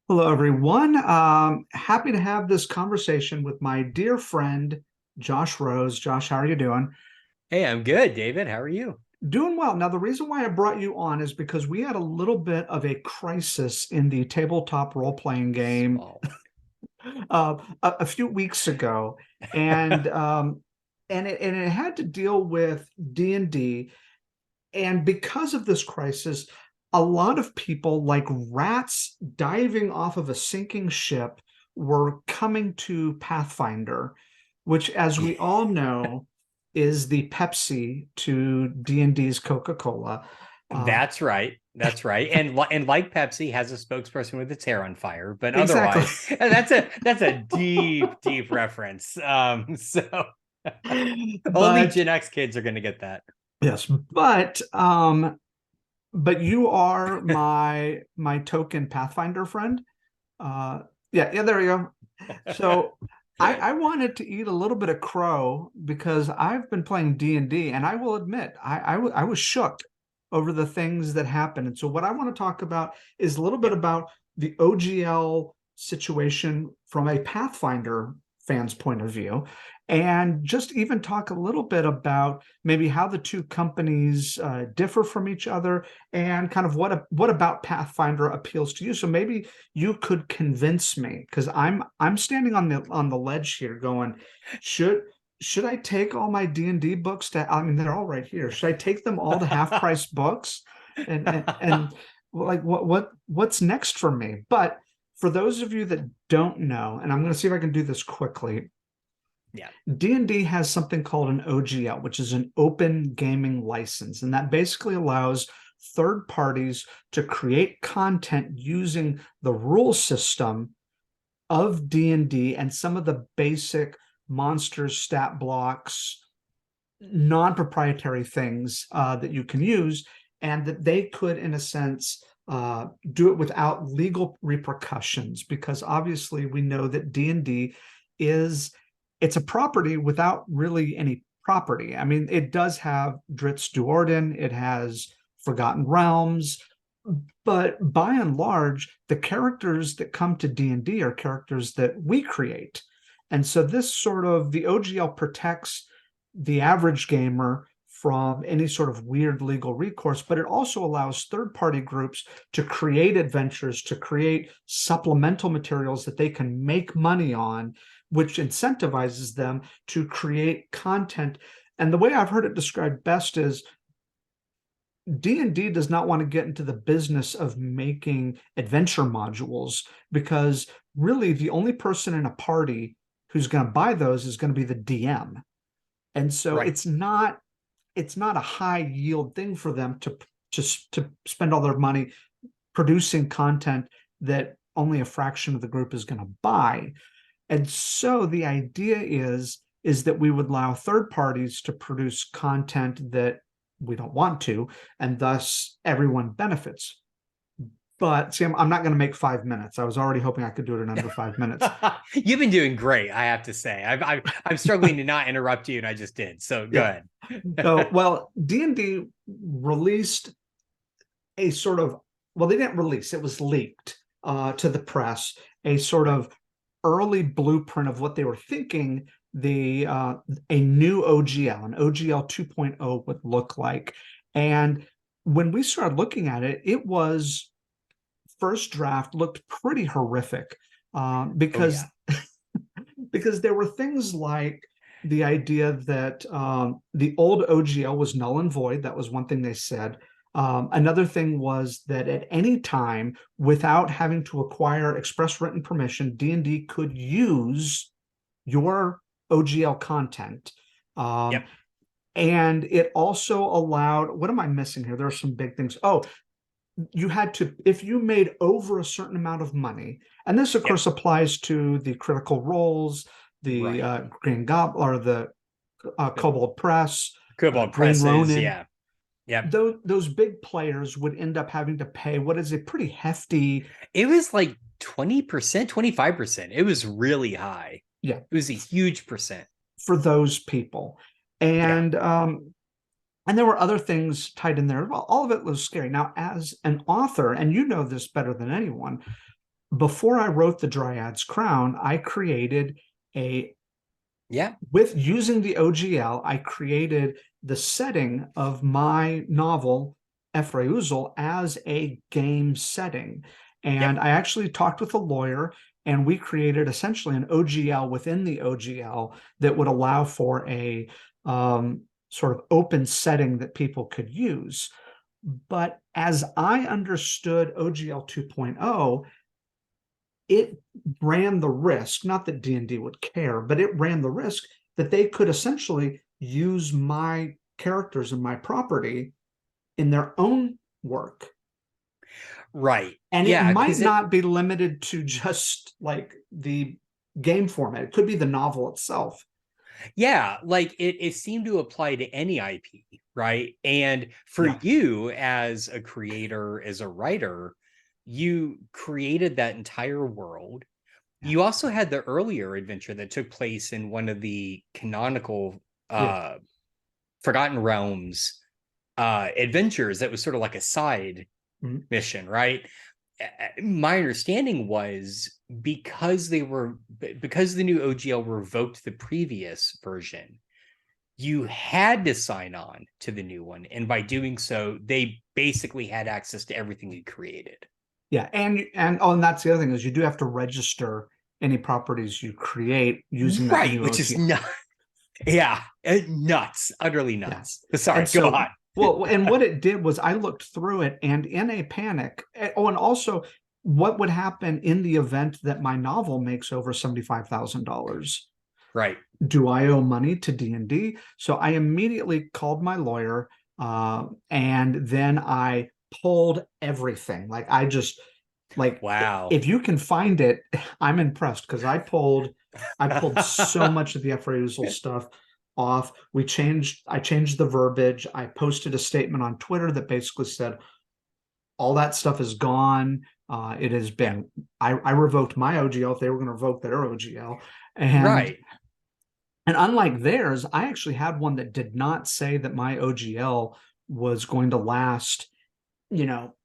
Hello, everyone. Happy to have this conversation with my dear friend, Josh Rose. Josh, how are you doing? Hey, I'm good, David. How are you? Doing well. Now, the reason why I brought you on is because we had a little bit of a crisis in the tabletop role-playing game Small a few weeks ago, and it had to deal with D&D. And because of this crisis, a lot of people, like rats diving off of a sinking ship, were coming to Pathfinder, which, as one. we all know, is the Pepsi to D&D's Coca-Cola. Uh, That's right. That's right. And like Pepsi has a spokesperson with its hair on fire, but exactly. otherwise, that's a deep reference. So only But Gen X kids are going to get that. yes, but you are my token Pathfinder friend. Uh, yeah, there we go. So I wanted to eat a little bit of crow because I've been playing D&D, and I will admit I was shook over the things that happened. And so what I want to talk about is a little bit Yep. about the OGL situation from a Pathfinder fan's point of view, and just even talk a little bit about maybe how the two companies differ from each other, and kind of what about Pathfinder appeals to you. So maybe you could convince me, because I'm standing on the ledge here going, should should I take all my D&D books to, I mean, they're all right here. Should I take them all to half price books? And like what's next for me? But for those of you that don't know, and I'm going to see if I can do this quickly, Yeah. D&D has something called an OGL, which is an open gaming license, and that basically allows third parties to create content using the rule system of D&D and some of the basic monsters, stat blocks, non-proprietary things that you can use, and that they could, in a sense, do it without legal repercussions, because obviously we know that D&D is it's a property without really any property. I mean, it does have Dritz Duorden, it has Forgotten Realms, but by and large, the characters that come to D&D are characters that we create. And so this sort of the OGL protects the average gamer from any sort of weird legal recourse, but it also allows third-party groups to create adventures, to create supplemental materials that they can make money on, which incentivizes them to create content. And the way I've heard it described best is D&D does not want to get into the business of making adventure modules, because really the only person in a party who's going to buy those is going to be the DM. And so Right. it's not a high yield thing for them to just to spend all their money producing content that only a fraction of the group is going to buy. And so the idea is that we would allow third parties to produce content that we don't want to, and thus everyone benefits. But see, I'm not going to make 5 minutes. I was already hoping I could do it in under 5 minutes. You've been doing great, I have to say. I'm struggling to not interrupt you, and I just did. So go Yeah. ahead. So, well, D&D released a sort of, well, they didn't release, it was leaked to the press, a sort Right. of early blueprint of what they were thinking a new OGL, an OGL 2.0 would look like. And when we started looking at it, it was first draft looked pretty horrific, Oh yeah. because there were things like the idea that the old OGL was null and void. That was one thing they said. Another thing was that at any time, without having to acquire express written permission, D&D could use your OGL content. Um, Yep. and it also allowed, what am I missing here? There are some big things. Oh, you had to, if you made over a certain amount of money, and this of Yep. course applies to the Critical Roles, the Right. Green Goblin, or the The Kobold Press, Cobalt Green presses. Ronin. Yeah. Yep. Those big players would end up having to pay what is a pretty hefty, It was like 20%, 25%. It was really high. yeah, It was a huge percent. for those people. Yeah. And there were other things tied in there. Well, all of it was scary. Now, as an author, and you know this better than anyone, before I wrote the Dryad's Crown, I created a Yeah. with using the OGL, I created the setting of my novel, Efrauzul, as a game setting. Yep. And I actually talked with a lawyer, and we created essentially an OGL within the OGL that would allow for a sort of open setting that people could use. But as I understood OGL 2.0, it ran the risk, not that D&D would care, but it ran the risk that they could essentially use my characters and my property in their own work. Right. And it Yeah, might because it not be limited to just like the game format. It could be the novel itself. yeah, like it seemed to apply to any IP, right? And for Yeah. you as a creator, as a writer, you created that entire world. Yeah. You also had the earlier adventure that took place in one of the canonical Yeah. Forgotten Realms adventures that was sort of like a side Mm-hmm. mission, right? My understanding was because the new OGL revoked the previous version, you had to sign on to the new one, and by doing so, they basically had access to everything you created. Yeah. And that's the other thing is you do have to register any properties you create using that Right, new which is OGL. not, yeah, nuts, utterly Yeah. nuts. Sorry, And go so, on. well, and what it did was I looked through it and in a panic. Oh, and also what would happen in the event that my novel makes over $75,000? Right. Do I owe money to D&D? So I immediately called my lawyer, and then I pulled everything. Like I just like Wow. if you can find it, I'm impressed because I pulled so much of the Efrausal stuff off. I changed the verbiage. I posted a statement on Twitter that basically said all that stuff is gone. It has Yeah. been I revoked my OGL if they were going to revoke their OGL. And Right. and unlike theirs, I actually had one that did not say that my OGL was going to last, you know,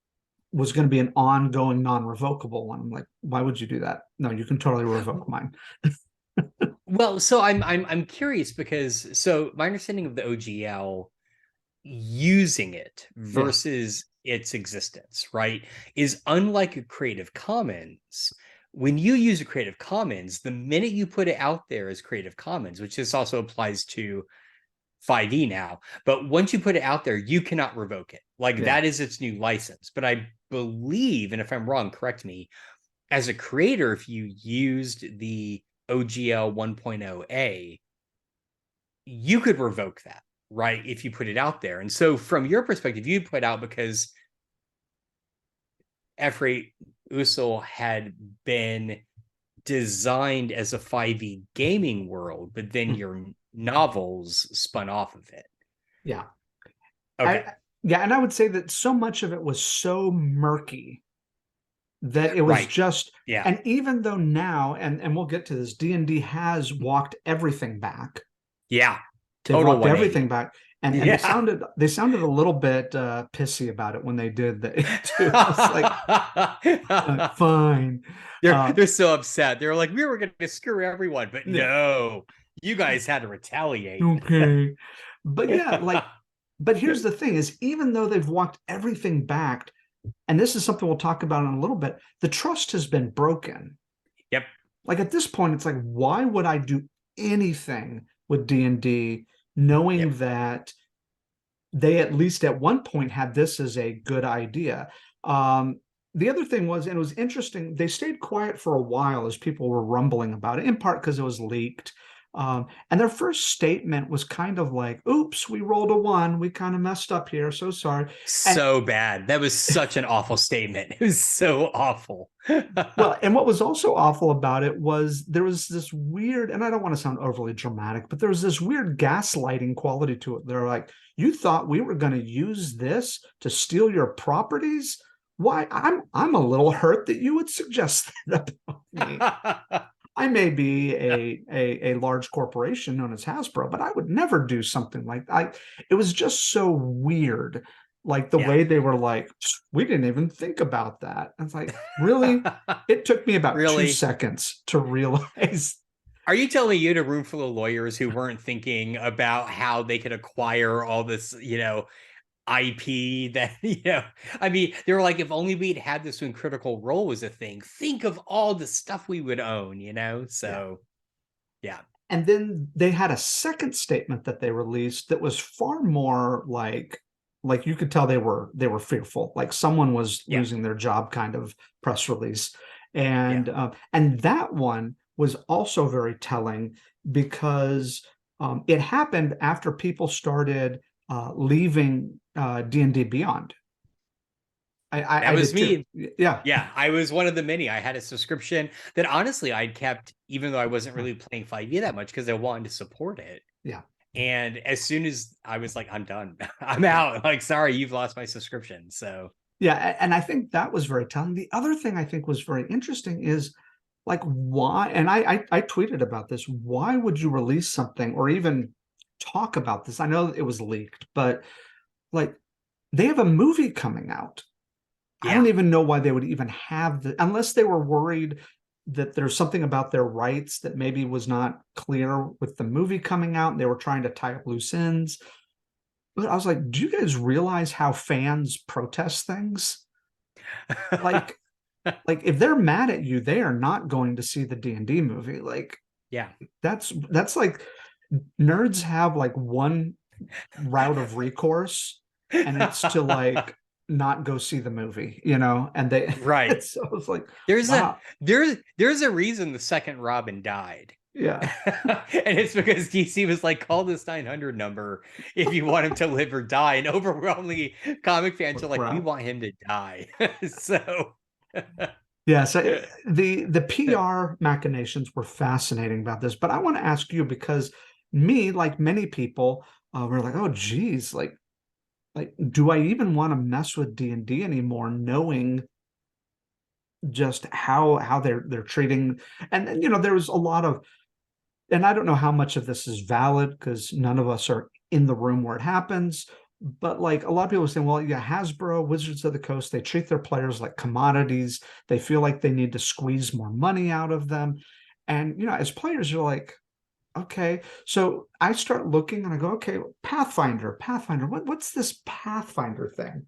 was going to be an ongoing non-revocable one. I'm like, why would you do that? No, you can totally revoke mine. Well, so I'm curious because so my understanding of the OGL using it Yeah. versus its existence, right, is unlike a Creative Commons. When you use a Creative Commons, the minute you put it out there as Creative Commons, which this also applies to 5e now, but once you put it out there, you cannot revoke it. Like Yeah. that is its new license. But I believe, and if I'm wrong, correct me, as a creator, if you used the OGL 1.0a, you could revoke that, right? If you put it out there. And so, from your perspective, you put out because Efrate Usul had been designed as a 5e gaming world, but then your novels spun off of it. Yeah. Okay. Yeah, and I would say that so much of it was so murky that it was Right. just, Yeah. and even though now, and we'll get to this, D&D has walked everything back. Yeah. They've Total walked everything 180. back. And Yeah. they sounded a little bit pissy about it when they did that too. I was like, fine. They're so upset. They're like, we were going to screw everyone, but Yeah, no, you guys had to retaliate. okay. But yeah, like, but here's the thing is even though they've walked everything back, and this is something we'll talk about in a little bit, the trust has been broken. Yep. Like at this point, it's like, why would I do anything with D&D knowing Yep. that they at least at one point had this as a good idea? The other thing was, and it was interesting, they stayed quiet for a while as people were rumbling about it, in part because it was leaked. And their first statement was kind of like, oops, we rolled a one. We kind of messed up here. So sorry. And So bad. That was such an awful statement. It was so awful. well, and what was also awful about it was there was this weird, and I don't want to sound overly dramatic, but there was this weird gaslighting quality to it. They're like, you thought we were going to use this to steal your properties? Why, I'm a little hurt that you would suggest that about me. I may be a large corporation known as Hasbro, but I would never do something like I. It was just so weird. Like the Yeah. way they were like, we didn't even think about that. I was like, really? It took me about two Really? seconds to realize. Are you telling me you had a room full of lawyers who weren't thinking about how they could acquire all this, IP that, I mean, they were like, if only we'd had this when Critical Role was a thing, think of all the stuff we would own. Yeah. So, yeah. And then they had a second statement that they released that was far more like you could tell they were fearful, like someone was Yeah. losing their job kind of press release. Yeah. And that one was also very telling because it happened after people started leaving D&D Beyond. That I was did too. me. Yeah. Yeah, I was one of the many. I had a subscription that honestly I'd kept, even though I wasn't really playing 5e that much because I wanted to support it. Yeah. And as soon as I was like, I'm done, I'm out. Like, sorry, you've lost my subscription. So, Yeah, and I think that was very telling. The other thing I think was very interesting is like why, and I tweeted about this. Why would you release something or even talk about this? I know it was leaked, but like they have a movie coming out. I yeah. don't even know why they would even have the unless they were worried that there's something about their rights that maybe was not clear with the movie coming out and they were trying to tie up loose ends. But I was like, do you guys realize how fans protest things? Like like if they're mad at you, they are not going to see the D&D movie. Like Yeah. that's like nerds have like one route of recourse, and it's to like not go see the movie, and they Right. so it's like, There's a wow. there's a reason the second Robin died. Yeah. And it's because DC was like, call this 900 number if you want him to live or die. And overwhelmingly, comic fans are like, we Wow. want him to die. So, Yeah, so the PR machinations were fascinating about this, but I want to ask you because me, like many people, were like, oh geez, like do I even want to mess with D&D anymore, knowing just how they're treating. And there was a lot of, and I don't know how much of this is valid because none of us are in the room where it happens, but like a lot of people are saying, well, yeah, Hasbro, Wizards of the Coast, they treat their players like commodities. They feel like they need to squeeze more money out of them. And as players, you're like, okay. So I start looking and I go, okay, Pathfinder, what's this Pathfinder thing?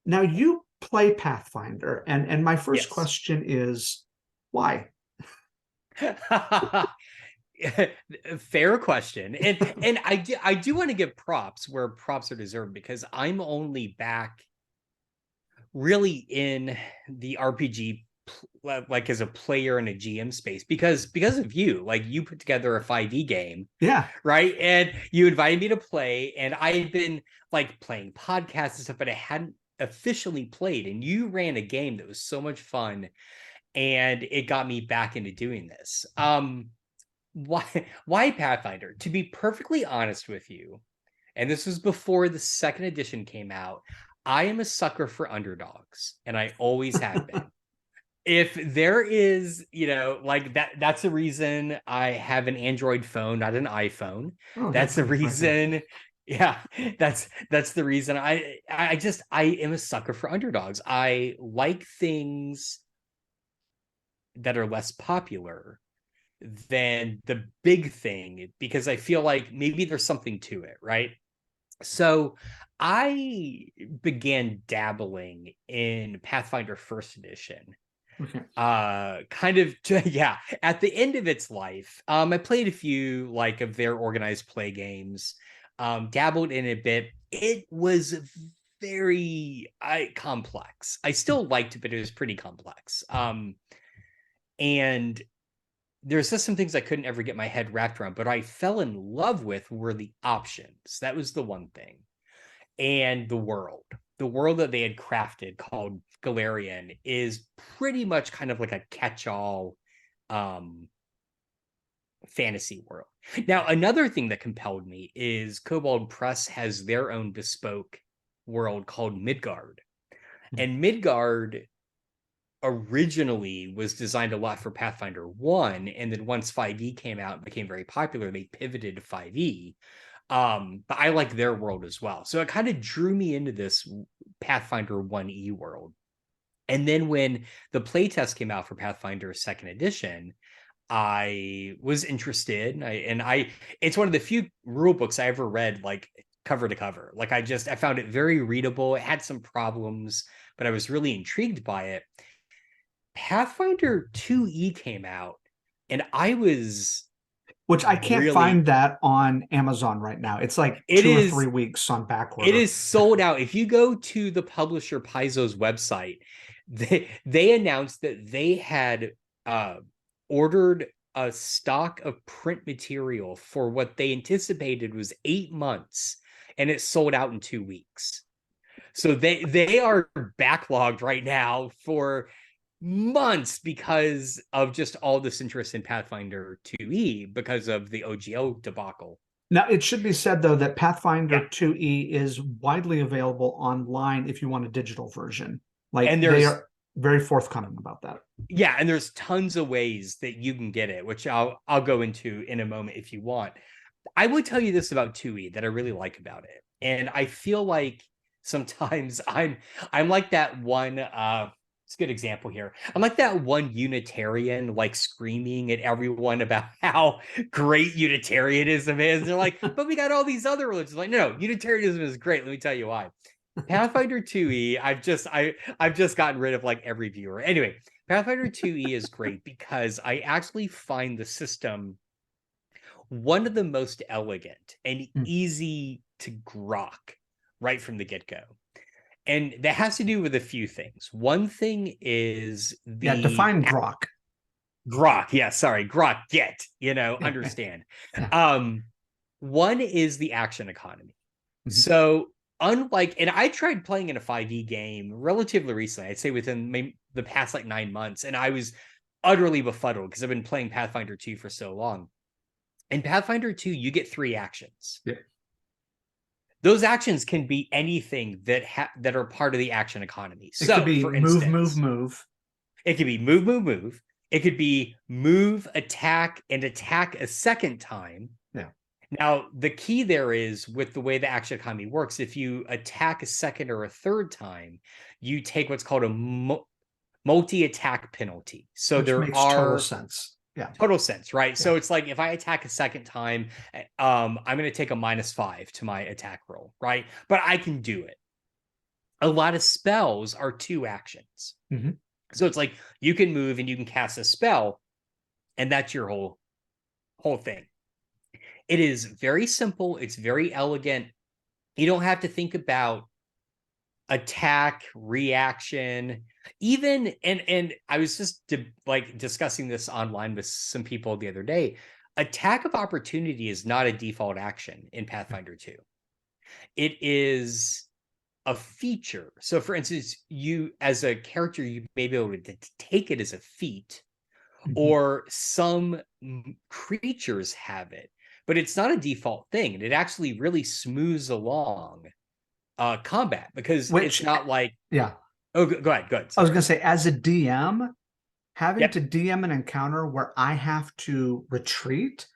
Now you play Pathfinder, and my first yes. question is why? Fair question. And I do want to give props where props are deserved because I'm only back really in the RPG like as a player in a GM space because of you. Like you put together a 5e game, Yeah. right? And you invited me to play, and I had been like playing podcasts and stuff, but I hadn't officially played. And you ran a game that was so much fun, and it got me back into doing this. Why Pathfinder? To be perfectly honest with you, and this was before the second edition came out, I am a sucker for underdogs, and I always have been. If there is, like that's the reason I have an Android phone, not an iPhone. Oh yeah, That's the right here. reason. Yeah, that's the reason I am a sucker for underdogs. I like things that are less popular than the big thing because I feel like maybe there's something to it, right? So I began dabbling in Pathfinder First Edition Okay. kind of yeah, at the end of its life. I played a few like of their organized play games, dabbled in a bit. It was very complex. I still liked it, but it was pretty complex. And there's just some things I couldn't ever get my head wrapped around, but I fell in love with were the options. That was the one thing. And the world that they had crafted called Galarian is pretty much kind of like a catch-all um, fantasy world. Now, another thing that compelled me is Kobold Press has their own bespoke world called Midgard. And Midgard originally was designed a lot for Pathfinder 1, and then once 5e came out and became very popular, they pivoted to 5e. But I like their world as well. So it kind of drew me into this Pathfinder 1E world. And then when the playtest came out for Pathfinder second edition, I was interested. It's one of the few rule books I ever read like cover to cover. Like I found it very readable. It had some problems, but I was really intrigued by it. Pathfinder 2E came out, and I was Which I can't really, find that on Amazon right now. It's like it 2 or 3 weeks on back it order. is sold out. If you go to the publisher Paizo's website, they announced that they had ordered a stock of print material for what they anticipated was 8 months, and it sold out in 2 weeks. So they are backlogged right now for months because of just all this interest in Pathfinder 2E because of the OGL debacle. Now, it should be said, though, that Yeah. Pathfinder 2E is widely available online if you want a digital version. Like And they there's are very forthcoming about that. yeah, and there's tons of ways that you can get it, which I'll go into in a moment if you want. I would tell you this about 2E that I really like about it. And I feel like sometimes I'm like that one it's a good example here. I'm like that one Unitarian like screaming at everyone about how great Unitarianism is. They're like, but we got all these other religions. Like, no, Unitarianism is great. Let me tell you why. Pathfinder 2E, I've just gotten rid of like every viewer. Anyway, Pathfinder 2E is great because I actually find the system one of the most elegant and Hmm. easy to grok right from the get-go. And that has to do with a few things. One thing is Yeah, the define grok. grok. Yeah, sorry, grok, get, Yeah. understand. Yeah. Um, one is the action economy. Mhm. So unlike, and I tried playing in a 5e game relatively recently, I'd say within maybe the past like 9 months, and I was utterly befuddled because I've been playing Pathfinder 2 for so long. In Pathfinder 2, you get 3 actions. Yeah. Those actions can be anything that are part of the action economy. It could So, be for move, move, instance, move. it could be move, move, move. It could be move, attack, and attack a second time. Yeah. Now, the key there is with the way the action economy works, if you attack a second or a third time, you take what's called a multi-attack penalty. So Which there makes total are sense. Yeah. total sense, right? Yeah. So it's like if I attack a second time, I'm going to take a -5 to my attack roll, right? But I can do it. A lot of spells are 2 actions. Mm-hmm. So it's like you can move and you can cast a spell, and that's your whole thing. It is very simple. It's very elegant. You don't have to think about attack, reaction, even and I was just like discussing this online with some people the other day. Attack of opportunity is not a default action in Pathfinder 2. It is a feature. So for instance, you as a character, you may be able to take it as a feat, Mm-hmm. or some creatures have it, but it's not a default thing. And it actually really smooths along combat because it's Which, not like, yeah, oh, go ahead, go ahead. I was Sorry. going to say, as a DM, having Yep. to DM an encounter where I have to retreat,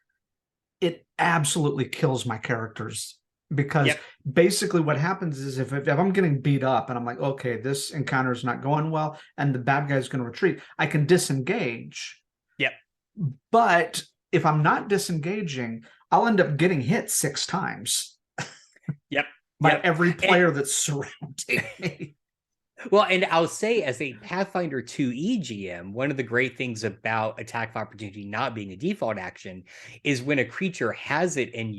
it absolutely kills my characters because Yep. basically what happens is if I'm getting beat up and I'm like, okay, this encounter is not going well and the bad guy's going to retreat, I can disengage. Yep. But if I'm not disengaging, I'll end up getting hit 6 times Yep. by Yep. every And, player that's surrounding me. well, and I'll say as a Pathfinder 2E GM, one of the great things about attack of opportunity not being a default action is when a creature has it and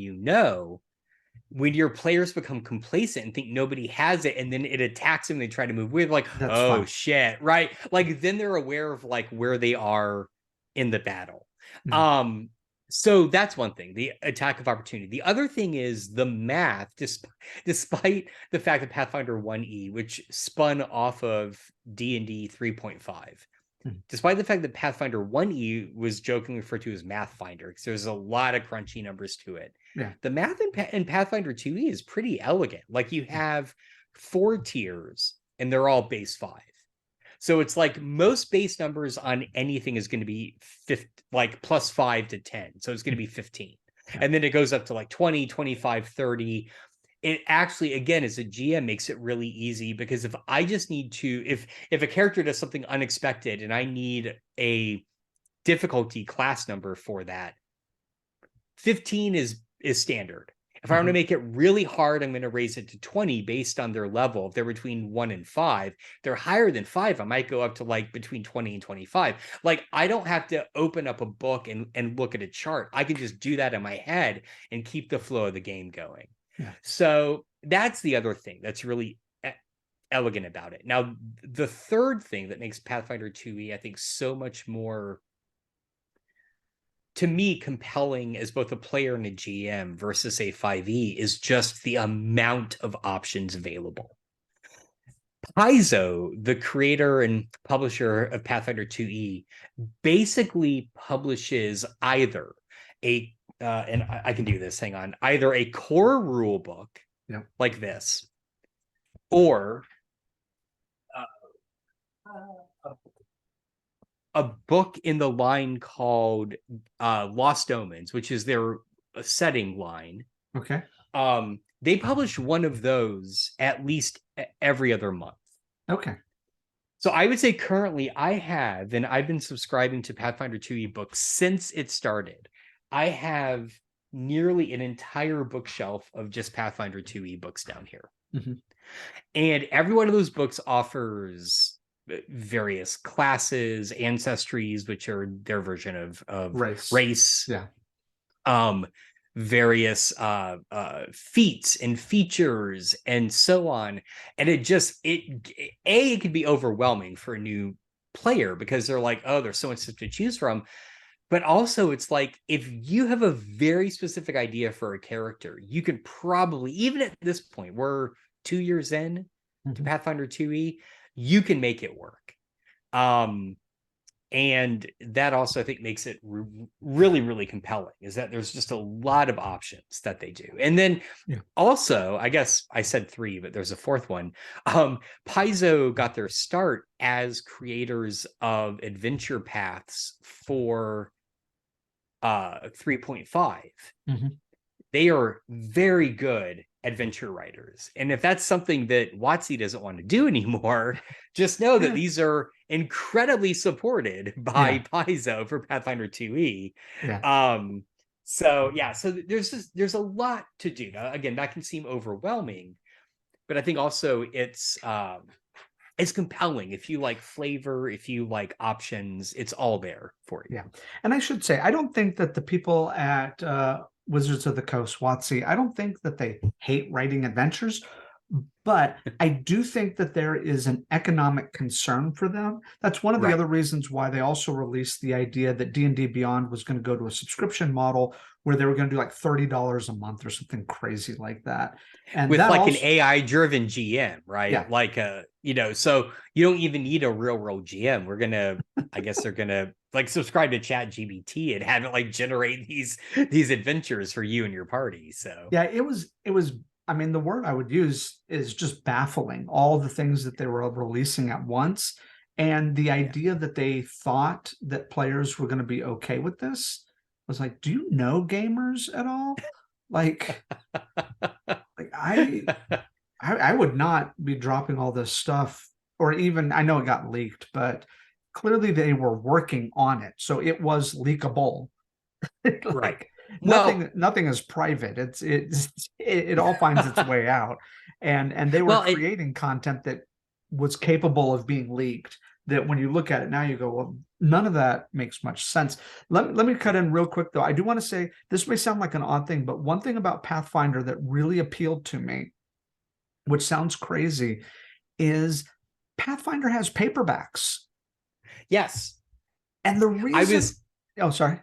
when your players become complacent and think nobody has it, and then it attacks them, they try to move with like, That's oh fun. shit, right? Like then they're aware of like where they are in the battle. Mhm. So that's one thing, the attack of opportunity. The other thing is the math, despite the fact that Pathfinder 1E, which spun off of D&D 3.5, Mhm. despite the fact that Pathfinder 1E was jokingly referred to as Mathfinder, because there's a lot of crunchy numbers to it. Yeah. The math in Pathfinder 2E is pretty elegant. Like you have 4 tiers, and they're all base 5. So it's like most base numbers on anything is going to be like +5 to 10. So it's going to be 15. And then it goes up to like 20, 25, 30. It actually, again, as a GM, makes it really easy, because if I just need to, if a character does something unexpected and I need a difficulty class number for that, 15 is standard. If I want to make it really hard, I'm going to raise it to 20 based on their level. If they're between 1 and 5, they're higher than 5, I might go up to like between 20 and 25. Like, I don't have to open up a book and look at a chart. I can just do that in my head and keep the flow of the game going. Yeah. So that's the other thing that's really elegant about it. Now, the third thing that makes Pathfinder 2e, I think, so much more, to me, compelling as both a player and a GM versus a 5e is just the amount of options available. Paizo, the creator and publisher of Pathfinder 2e, basically publishes either a and I can do this, hang on, either a core rule book, like this, or a book in the line called Lost Omens, which is their setting line. Okay. They publish one of those at least every other month. Okay. So I would say currently I've been subscribing to Pathfinder 2e books since it started. I have nearly an entire bookshelf of just Pathfinder 2e books down here. And every one of those books offers various classes, ancestries, which are their version of race. Yeah. Various feats and features and so on. And it could be overwhelming for a new player, because they're like, oh, there's so much stuff to choose from. But also, it's like, if you have a very specific idea for a character, you can probably, even at this point, we're 2 years in to Pathfinder 2e, you can make it work. And that also, I think, makes it really, really compelling, is that there's just a lot of options that they do. And then also, I guess I said 3, but there's a 4th one. Paizo got their start as creators of adventure paths for 3.5. They are very good adventure writers. And if that's something that WotC doesn't want to do anymore, just know that these are incredibly supported by Paizo for Pathfinder 2e. So there's a lot to do. Now, again, that can seem overwhelming, but I think also it's compelling. If you like flavor, if you like options, it's all there for you. Yeah. And I should say, I don't think that the people at Wizards of the Coast, WotC, I don't think that they hate writing adventures, but I do think that there is an economic concern for them. That's one of the other reasons why they also released the idea that D&D Beyond was going to go to a subscription model, where they were going to do like $30 a month or something crazy like that. And with that like also, an AI driven GM, right? Yeah. Like so you don't even need a real world GM. I guess they're gonna like subscribe to ChatGPT and have it like generate these adventures for you and your party. So yeah, it was, I mean, the word I would use is just baffling, all the things that they were releasing at once. And the idea that they thought that players were going to be okay with this was like, do you know gamers at all? Like I would not be dropping all this stuff, or even, I know it got leaked, but clearly they were working on it. So it was leakable. Right. Nothing is private. It all finds its way out. And they were creating content that was capable of being leaked, that when you look at it now, you go, well, none of that makes much sense. Let me cut in real quick, though. I do want to say, this may sound like an odd thing, but one thing about Pathfinder that really appealed to me, which sounds crazy, is Pathfinder has paperbacks. Yes. And the reason sorry.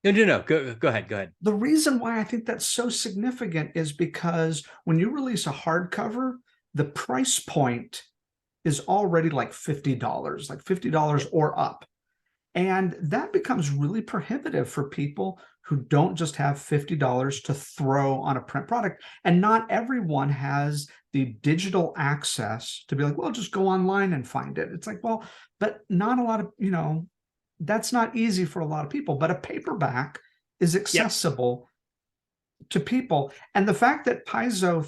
No. Go ahead. The reason why I think that's so significant is because when you release a hardcover, the price point is already like $50, like $50 or up. And that becomes really prohibitive for people who don't just have $50 to throw on a print product. And not everyone has the digital access to be like, well, just go online and find it. It's like, well, but not a lot of, that's not easy for a lot of people. But a paperback is accessible to people. And the fact that Paizo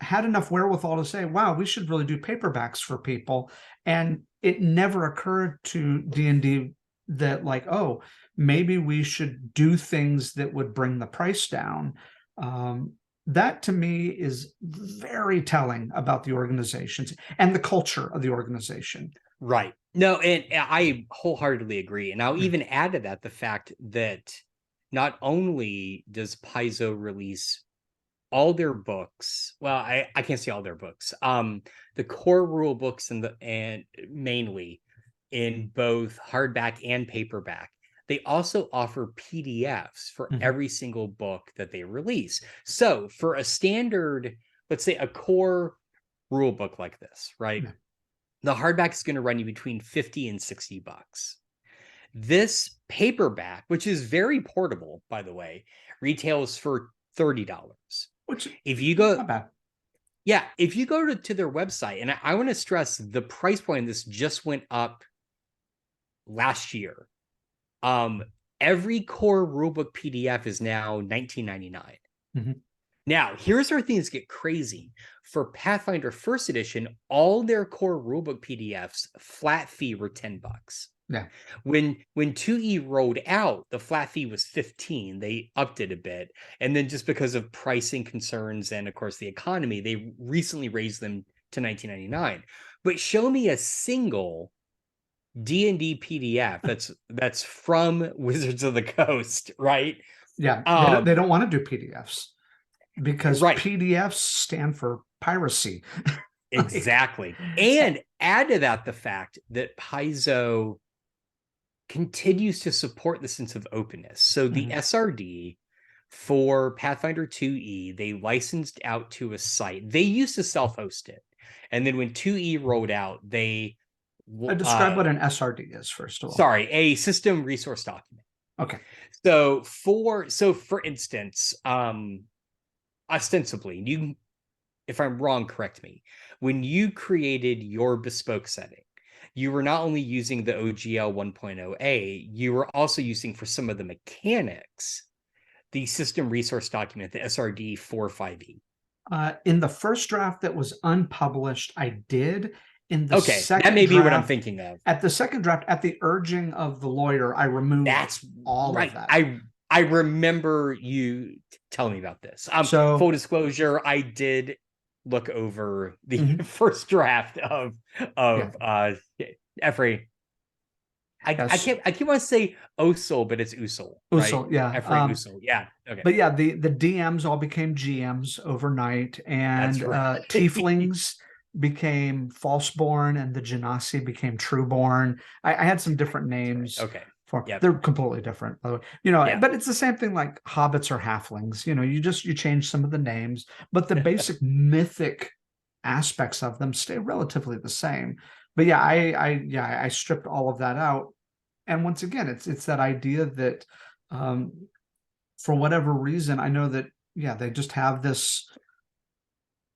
had enough wherewithal to say, wow, we should really do paperbacks for people. And it never occurred to D&D that, like, oh, maybe we should do things that would bring the price down. That to me is very telling about the organizations and the culture of the organization. Right. No, and I wholeheartedly agree. And I'll even add to that the fact that not only does Paizo release all their books, well, I can't say all their books, the core rule books and mainly in both hardback and paperback, they also offer PDFs for every single book that they release. So for a standard, let's say a core rule book like this, right? Yeah. The hardback is going to run you between 50 and 60 bucks. This paperback, which is very portable, by the way, retails for $30. Which, if you go, not bad. Yeah, if you go to their website, and I want to stress the price point of this just went up last year. Every core rulebook PDF is now $19.99. Now, here's where things get crazy. For Pathfinder First Edition, all their core rulebook PDFs, flat fee were $10. Yeah. When 2E rolled out, the flat fee was $15. They upped it a bit. And then just because of pricing concerns and, of course, the economy, they recently raised them to $19.99. But show me a single D&D PDF that's from Wizards of the Coast, right? Yeah, they don't want to do PDFs because right. PDFs stand for piracy. Exactly. And add to that the fact that Paizo continues to support the sense of openness. So the SRD for Pathfinder 2E, they licensed out to a site. They used to self-host it. And then when 2E rolled out, they describe what an SRD is, first of all. Sorry, a system resource document. Okay. So for instance, ostensibly, you, if I'm wrong, correct me. When you created your bespoke setting, you were not only using the OGL 1.0a, you were also using for some of the mechanics the system resource document, the SRD 4.5e. In the first draft that was unpublished, I did. In the second that may draft, be what I'm thinking of. At the second draft, at the urging of the lawyer, I removed all of that. I remember you telling me about this. So, full disclosure, I did look over the first draft of Efre. I can't want to say Usul, but it's Usul. Usul, right? yeah. Usul, yeah. Okay. But yeah, the DMs all became GMs overnight, and right. Tieflings became Falseborn, and the Genasi became Trueborn. I had some different names. Okay. They're completely different, by the way. But it's the same thing like hobbits or halflings. You change some of the names, but the basic mythic aspects of them stay relatively the same. But yeah, I stripped all of that out. And once again, it's that idea that for whatever reason, I know that they just have this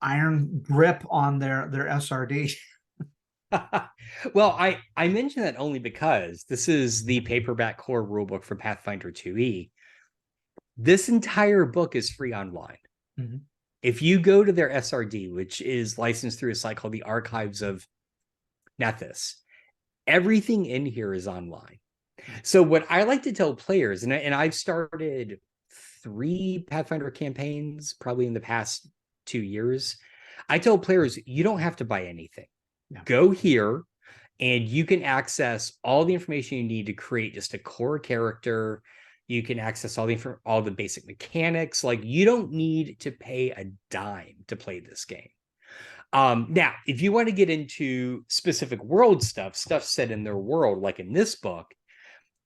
iron grip on their SRD. Well, I mention that only because this is the paperback core rulebook for Pathfinder 2E. This entire book is free online. If you go to their SRD, which is licensed through a site called the Archives of Nethys, everything in here is online. So what I like to tell players, and I've started 3 Pathfinder campaigns probably in the past 2 years, I tell players, you don't have to buy anything. Go here and you can access all the information you need to create just a core character. You can access all the basic mechanics. Like, you don't need to pay a dime to play this game. Now, if you want to get into specific world stuff set in their world, like in this book,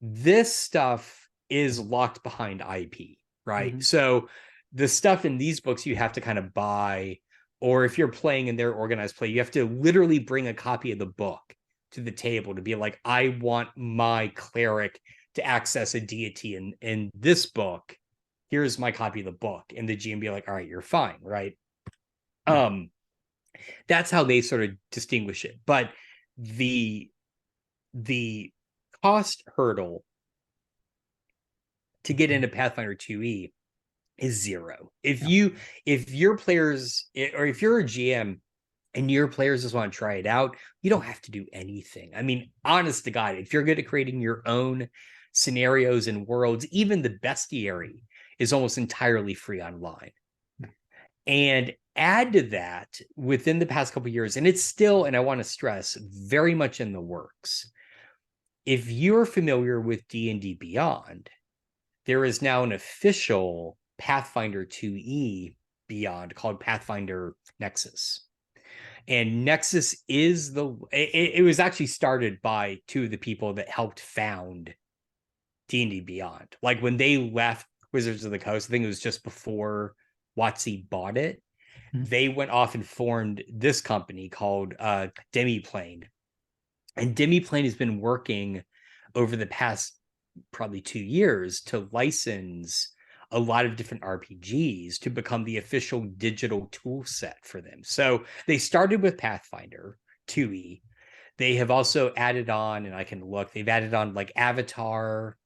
this stuff is locked behind IP, right? So the stuff in these books you have to kind of buy, or if you're playing in their organized play, you have to literally bring a copy of the book to the table to be like, I want my cleric to access a deity in this book. Here's my copy of the book. And the GM be like, all right, you're fine, right? That's how they sort of distinguish it. But the cost hurdle to get into Pathfinder 2E is zero. Yeah. If your players, or if you're a GM and your players just want to try it out, you don't have to do anything. I mean, honest to God, if you're good at creating your own scenarios and worlds, even the bestiary is almost entirely free online. Yeah. And add to that, within the past couple of years, and it's still, and I want to stress, very much in the works. If you're familiar with D&D Beyond, there is now an official Pathfinder 2e Beyond called Pathfinder Nexus. And Nexus is it was actually started by two of the people that helped found D&D Beyond. Like when they left Wizards of the Coast, I think it was just before WotC bought it, they went off and formed this company called Demiplane. And Demiplane has been working over the past probably 2 years to license a lot of different RPGs to become the official digital tool set for them. So they started with Pathfinder 2e. They have also added on, and I can look, they've added on like Avatar.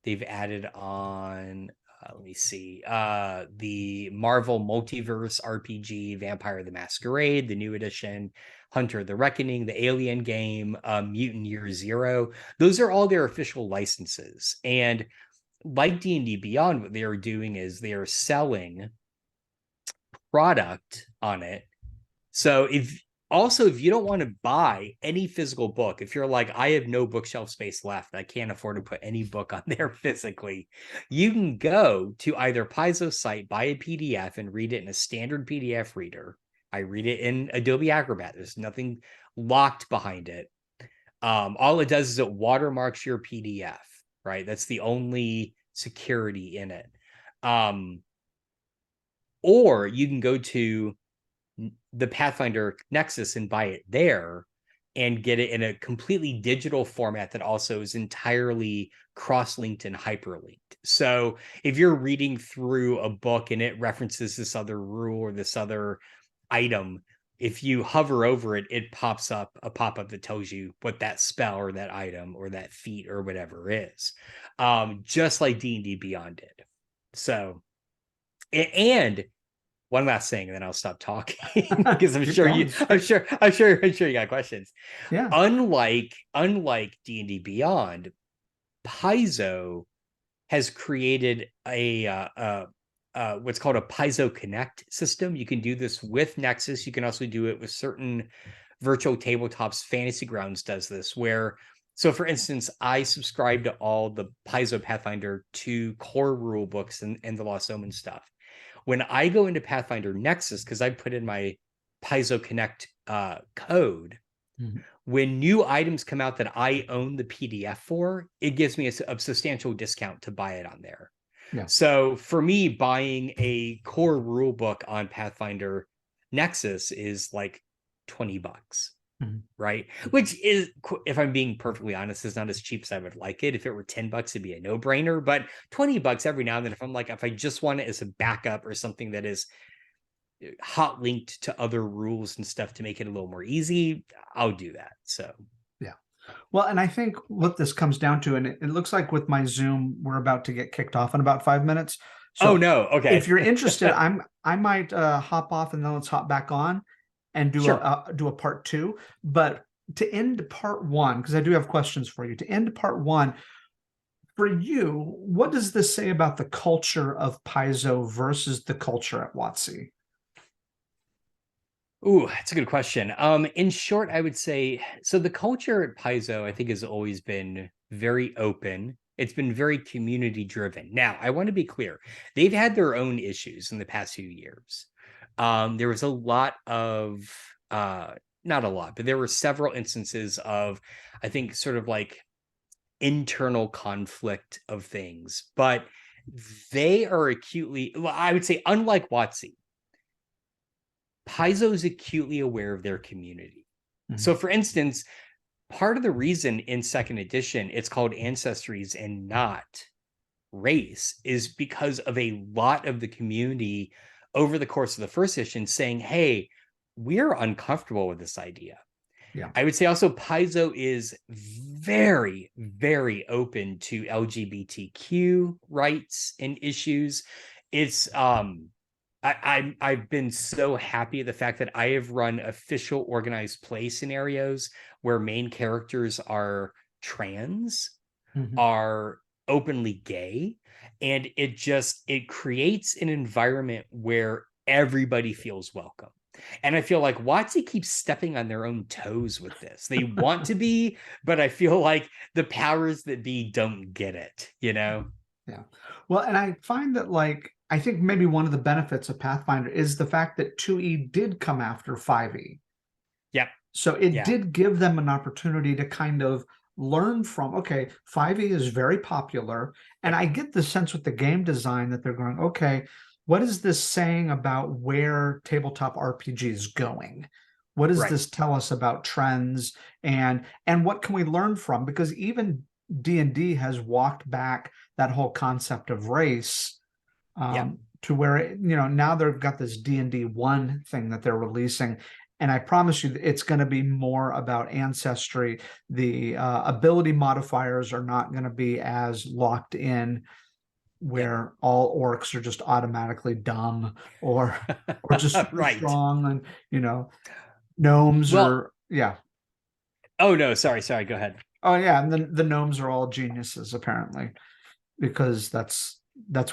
They've added on, let me see, the Marvel Multiverse RPG, Vampire the Masquerade, the new edition, Hunter the Reckoning, the Alien game, Mutant Year Zero. Those are all their official licenses. And like D&D Beyond, what they are doing is they are selling product on it. So if you don't want to buy any physical book, if you're like, I have no bookshelf space left, I can't afford to put any book on there physically, you can go to either Paizo's site, buy a PDF, and read it in a standard PDF reader. I read it in Adobe Acrobat. There's nothing locked behind it. All it does is it watermarks your PDF, right? That's the only security in it. Or you can go to the Pathfinder Nexus and buy it there and get it in a completely digital format that also is entirely cross-linked and hyperlinked. So if you're reading through a book and it references this other rule or this other item, if you hover over it, it pops up a pop-up that tells you what that spell or that item or that feat or whatever is, just like D&D Beyond did. So, and one last thing, and then I'll stop talking because I'm sure you got questions. Yeah. Unlike D&D Beyond, Paizo has created a what's called a Paizo Connect system. You can do this with Nexus. You can also do it with certain virtual tabletops. Fantasy Grounds does this, where, so for instance, I subscribe to all the Paizo Pathfinder 2 core rule books and the Lost Omen stuff. When I go into Pathfinder Nexus, because I put in my Paizo Connect code, when new items come out that I own the PDF for, it gives me a substantial discount to buy it on there. Yeah. So for me, buying a core rule book on Pathfinder Nexus is like $20. Right? Which is, if I'm being perfectly honest, is not as cheap as I would like it. If it were $10, it'd be a no-brainer, but $20 every now and then, if I'm like, if I just want it as a backup or something that is hot linked to other rules and stuff to make it a little more easy, I'll do that. So yeah. Well, and I think what this comes down to, and it looks like with my Zoom, we're about to get kicked off in about 5 minutes. So oh no, okay. If you're interested, I might hop off and then let's hop back on and do a part 2. But to end part 1, because I do have questions for you, to end part 1, for you, what does this say about the culture of Paizo versus the culture at WotC? Ooh, that's a good question. In short, I would say, so the culture at Paizo, I think, has always been very open. It's been very community driven. Now, I want to be clear. They've had their own issues in the past few years. There was a lot of, not a lot, but there were several instances of, I think, sort of like internal conflict of things. But they are acutely, well, I would say, unlike WotC, Paizo is acutely aware of their community. So, for instance, part of the reason in second edition it's called Ancestries and not Race is because of a lot of the community over the course of the first edition saying, hey, we're uncomfortable with this idea. Yeah. I would say also Paizo is very, very open to LGBTQ rights and issues. it's I've been so happy the fact that I have run official organized play scenarios where main characters are trans, Mhm. are openly gay, and it creates an environment where everybody feels welcome. And I feel like WotC keeps stepping on their own toes with this. They want to be, but I feel like the powers that be don't get it, you know? Yeah. Well, and I find that like I think maybe one of the benefits of Pathfinder is the fact that 2E did come after 5E. Yep. So it Yeah. did give them an opportunity to kind of learn from, okay, 5E is very popular. And Yep. I get the sense with the game design that they're going, okay, what is this saying about where tabletop RPG is going? What does Right. this tell us about trends and what can we learn from? Because even D&D has walked back that whole concept of race Yep. to where now they've got this D&D 1 thing that they're releasing, and I promise you it's going to be more about ancestry. The ability modifiers are not going to be as locked in Yep. where all orcs are just automatically dumb or just super Right. strong, and gnomes Well, are, yeah. oh no, sorry, go ahead. Oh yeah, and then the gnomes are all geniuses apparently, because that's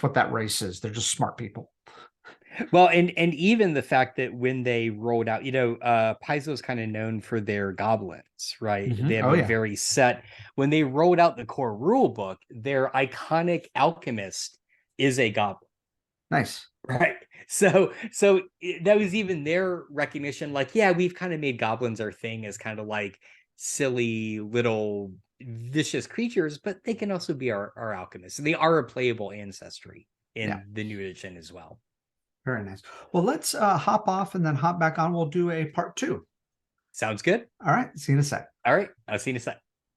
what that race is. They're just smart people. Well, and even the fact that when they rolled out, Paizo's kind of known for their goblins, right? They have Oh a yeah, very set. When they rolled out the core rule book, their iconic alchemist is a goblin, nice. right? That was even their recognition. Like, yeah, we've kind of made goblins our thing as kind of like silly little vicious creatures, but they can also be our alchemists. And they are a playable ancestry Yeah, in the new edition as well. very nice. Well, let's hop off and then hop back on. We'll do a part 2. Sounds good. All right, see you in a sec. All right. I'll see you in a sec.